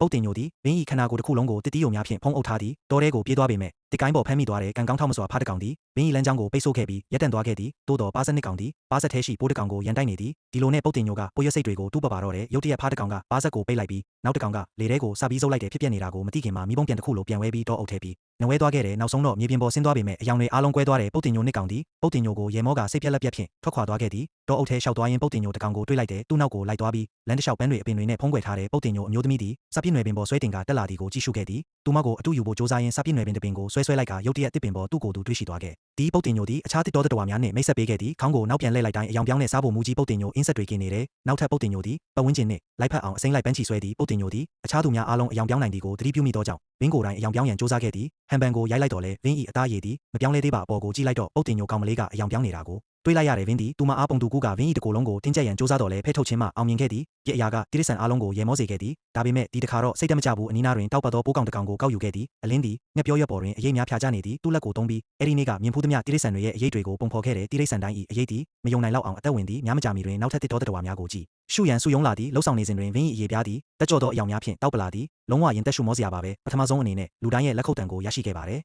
ပုတ်တင်ညိုသည်ဝင်း၏ခန္ဓာကိုယ်တစ်ခုလုံးကိုတစ်တီးယုံများဖြင့်ဖုံးအုပ်ထားသည်တောထဲကိုပြေးသွားပေမဲ့တစ်ကိုင်းပေါ်ဖမ်းမိသွားတဲ့ကံကောင်းထောက်မစွာဖားတစ်ကောင်သည်ဝင်း၏လမ်းကြောင်းကိုပိတ်ဆို့ခဲ့ပြီးရပ်တန့်သွားခဲ့သည်သို့တော်ပါးစနစ်ကောင်သည်ပါးစက်ထဲရှိပိုးတစ်ကောင်ကိုရန်တိုက်နေသည်ဒီလိုနဲ့ပုတ်တင်ညိုကပိုးရစိတ်တွေကိုတူးပပါတော့တဲ့ရုတ်တရက်ဖားတစ်ကောင်ကပါးစက်ကိုပိတ်လိုက်ပြီးနောက်တစ်ကောင်ကလေထဲကိုစပြီးစုပ်လိုက်တယ်ဖြစ်ပြနေတာကိုမသိခင်မှာမိဘုံပြန်တစ်ခုလိုပြန်ဝဲပြီးတောအုပ်ထဲပြီးနဝဲသွားခဲ့တယ်နောက်ဆုံးတော့မြေပြင်ပေါ်ဆင်းသွားပေမဲ့အယောင်တွေအားလုံးကွဲသွားတဲ့ပုတ်တင်ညိုနှစ်ကောင်သည်ပုတ်တင်ညိုကိုရေမောကစိတ်ပြက်လက်ပြက်ဖြင့်ထွက်ခွာသွားခဲ့သည်တောအုပ်ထဲလျှောက်သွားရင်းပုတ်တင်ညိုတစ်ကောင်ကိုတွေ့လိုက်တယ်သူ့နောက်ကိုလိုက်သွားပြီးလမ်းတစ်လျှောက်ပန်းတွေအပင်တွေနဲ့ဖုံးကွယ်ထားတဲ့ပုတ်တင်ညိုအမျိုးသမီးသည်စပြည့်နွယ်ပင်ပေါ်ဆွဲတင်ကတက်လာသည်ကိုကြည့်ရှုခဲ့သည်သူမကိုအတူယူဖို့စ조사ရင်းစပြည့်နွယ်ပင်တစ်ပင်ကိုဆွဲလိုက်ကရုတ်တရက်တစ်ပင်ပေါ်သူ့ကိုယ်သူတွေ့ရှိသွားခဲ့ဒီပုတ်တင်ညိုသည်အခြားတစ်တော်တတော်များနှင့်မိတ်ဆက်ပေးခဲ့သည်ခေါင်းကိုနောက်ပြန်လှည့်လိုက်တိုင်းအယောင်ပြောင်းနဲ့စားဖို့မူကြီးပုတ်တင်ညိုအင်းဆက်တွေกินနေတယ်နောက်ထပ်ပုတ်တင်ညိုသည်ပတ်ဝန်းကျင်နှင့်လိုက်ဖက်အောင်အစိမ့်လိုက်ပန်းချီဆွဲသည်ပုတ်တင်ညိုသည်အခြားသူများအားလုံးအယောင်ပြောင်းနိုင်သည်ကိုသတိပြုမိသောကြောင့်ဝင်းကိုယ်တိုင်အယောင်ပြောင်းရန်စ조사ခဲ့သည်ဟန်ပန်ကိုရိုက်လိုက်တော့လဲဝင်း၏အသားရည်သည်မပြောင်းလဲသေးပါအပေါ်ကိုကြည့်လိုက်တော့ပုတ်တင်ညိုကောင်မလေးကအယောင်ပြောင်းနေတာကိုတွေးလိုက်ရတယ်ဝင်းသည်သူမအားပုံသူကူးကဝင်း၏တကိုယ်လုံးကိုတင်းကျပ်ရန်စ조사တော့လဲဖဲထုတ်ခြင်းမှအောင်မြင်ခဲ့သည်ပြစ်အရာကတိရစ္ဆာန်အားလုံးကိုရေမောစေခဲ့သည်ဒါပေမဲ့ဒီတစ်ခါတော့စိတ်တမကြဘူးအနီးနားတွင်တောက်ပတ်သောပိုးကောင်တစ်ကောင်ကိုကောက်ယူခဲ့သည်အလင်းသည်ငှက်ပြောရွက်ပေါ်တွင်အရေးများဖြာကျနေသည်သူ့လက်ကိုသုံးပြီးအဲ့ဒီနေ့ကမြင်ဖူးသမျှတိရစ္ဆာန်တွေရဲ့အရေးတွေကိုပုံဖော်ခဲ့တယ်တိရစ္ဆာန်တိုင်း၏အရေးသည်မယုံနိုင်လောက်အောင်အသက်ဝင်သည်များမကြမီတွင်နောက်ထပ်တစ်တော်တတော်များကိုကြည့်ရှုရန်စုယုံလာသည်လှုပ်ဆောင်နေစဉ်တွင်ဝင်း၏အရေးပြားသည်တက်ကြော့သောအယောင်များဖြင့်တောက်ပလာသည်လုံးဝရင်တက်ရှုမောစရာပါပဲပထမဆုံးအနေနဲ့လူတိုင်းရဲ့လက်ခုပ်တံကိုရရှိခဲ့ပါတယ်